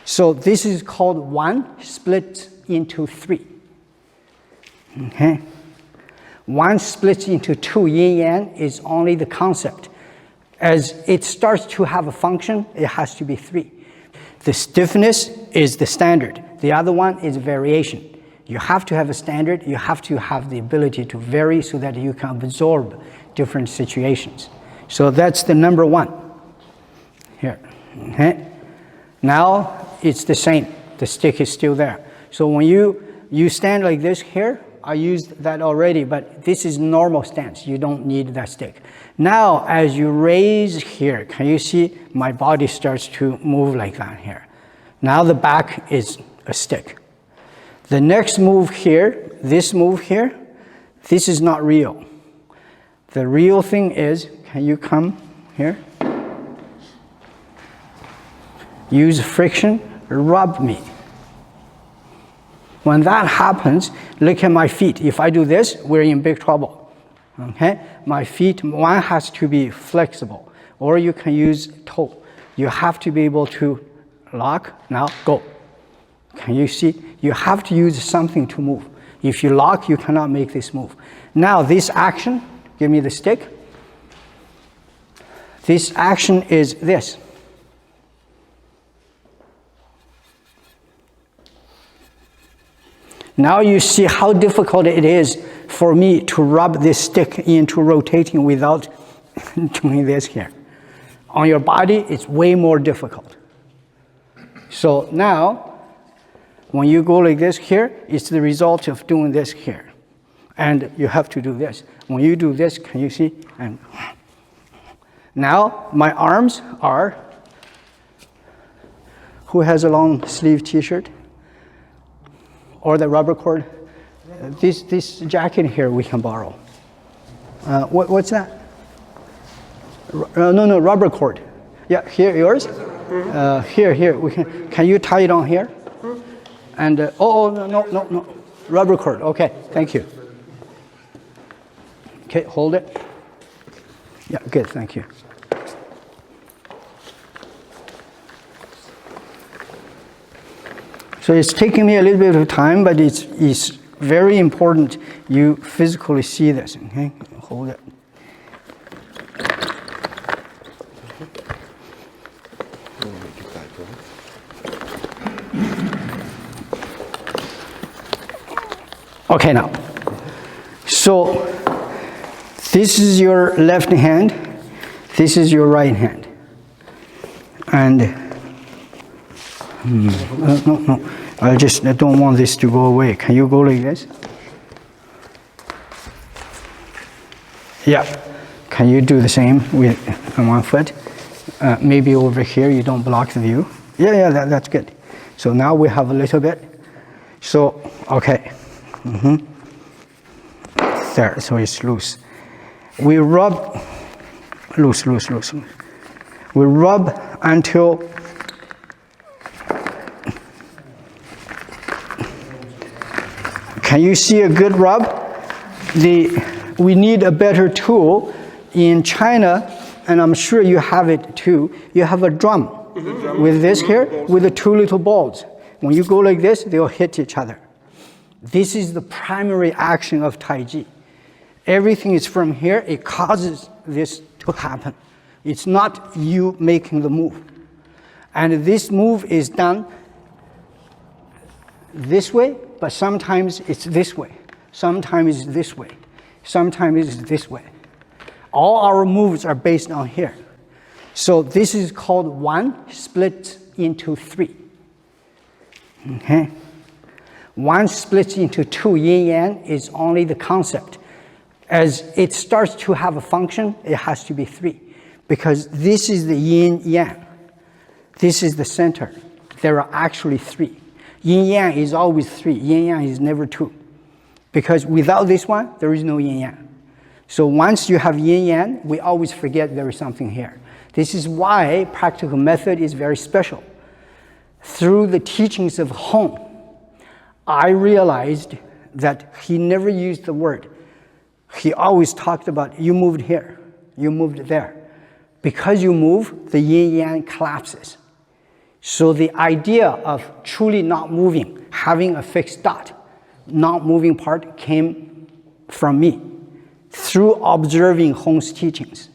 So this is called 1 split into 3. Okay? 1 split into 2 yin yang is only the concept. As it starts to have a function, it has to be 3. The stiffness is the standard. The other one is variation. You have to have a standard. You have to have the ability to vary so that you can absorb different situations. So that's the number 1 here. Okay? Now it's the same. The stick is still there. So when you stand like this here, I used that already, but this is normal stance. You don't need that stick. Now, as you raise here, can you see my body starts to move like that here? Now the back is a stick. The next move here, this move here, this is not real. The real thing is, can you come here? Use friction, rub me. When that happens, look at my feet. If I do this, we're in big trouble. Okay? My feet, one has to be flexible, or you can use toe. You have to be able to lock, now go. Can you see? You have to use something to move. If you lock, you cannot make this move. Now this action, give me the stick. This action is this. Now you see how difficult it is for me to rub this stick into rotating without doing this here. On your body, it's way more difficult. So now, when you go like this here, it's the result of doing this here. And you have to do this. When you do this, can you see? And now my arms are, who has a long sleeve t-shirt? Or the rubber cord? This jacket here we can borrow. What's that? No, rubber cord. Yeah, here, yours? Here, we can you tie it on here? And, no, rubber cord, okay, thank you. Okay, hold it. Yeah, good, thank you. So it's taking me a little bit of time, but it's very important you physically see this, okay? Hold it. Okay, now. So this is your left hand, this is your right hand. And no. I don't want this to go away. Can you go like this? Yeah. Can you do the same with one foot? Maybe over here you don't block the view. Yeah, that's good. So now we have a little bit. So, okay. There, so it's loose. We rub, loose. We rub until can you see a good rub? We need a better tool. In China, and I'm sure you have it too, you have a drum with this here, with the 2 little balls. When you go like this, they'll hit each other. This is the primary action of Taiji. Everything is from here, it causes this to happen. It's not you making the move. And this move is done this way, but sometimes it's this way. Sometimes it's this way. Sometimes it's this way. All our moves are based on here. So this is called 1 split into 3. Okay? 1 split into 2 yin yang is only the concept. As it starts to have a function, it has to be 3. Because this is the yin yang. This is the center. There are actually 3. Yin yang is always 3. Yin yang is never 2. Because without this one, there is no yin yang. So once you have yin yang, we always forget there is something here. This is why practical method is very special. Through the teachings of Hong, I realized that he never used the word. He always talked about you moved here, you moved there. Because you move, the yin yang collapses. So the idea of truly not moving, having a fixed dot, not moving part came from me through observing Hong's teachings.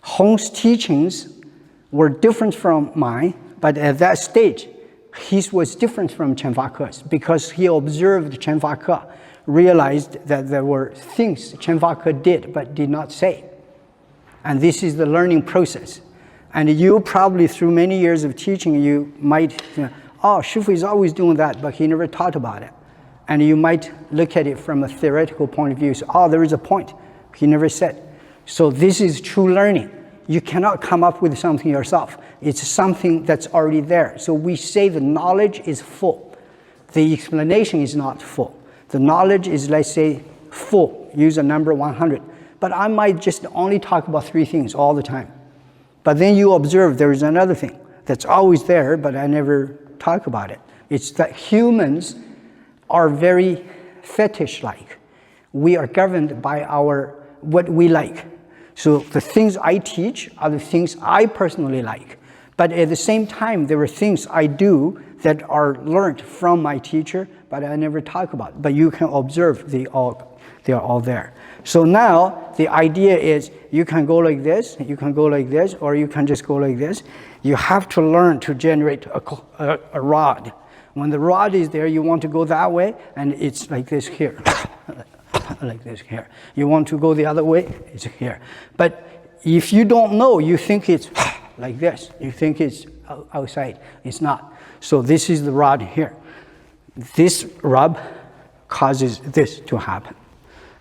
Hong's teachings were different from mine, but at that stage, his was different from Chen Fake's because he observed Chen Fake, realized that there were things Chen Fake did but did not say. And this is the learning process. And you probably, through many years of teaching, you might, oh, Shifu is always doing that, but he never taught about it. And you might look at it from a theoretical point of view. So, oh, there is a point. He never said. So this is true learning. You cannot come up with something yourself. It's something that's already there. So we say the knowledge is full. The explanation is not full. The knowledge is, let's say, full. Use a number 100. But I might just only talk about 3 things all the time. But then you observe there is another thing that's always there, but I never talk about it. It's that humans are very fetish-like. We are governed by what we like. So the things I teach are the things I personally like. But at the same time, there are things I do that are learned from my teacher, but I never talk about. But you can observe they are all there. So now the idea is you can go like this, you can go like this, or you can just go like this. You have to learn to generate a rod. When the rod is there, you want to go that way, and it's like this here. Like this here. You want to go the other way, it's here. But if you don't know, you think it's like this. You think it's outside. It's not. So this is the rod here. This rub causes this to happen.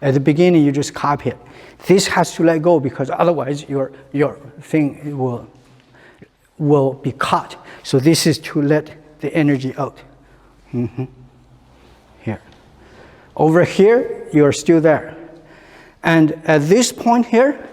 At the beginning, you just copy it. This has to let go because otherwise your thing will be caught. So this is to let the energy out. Here. Over here, you're still there. And at this point here,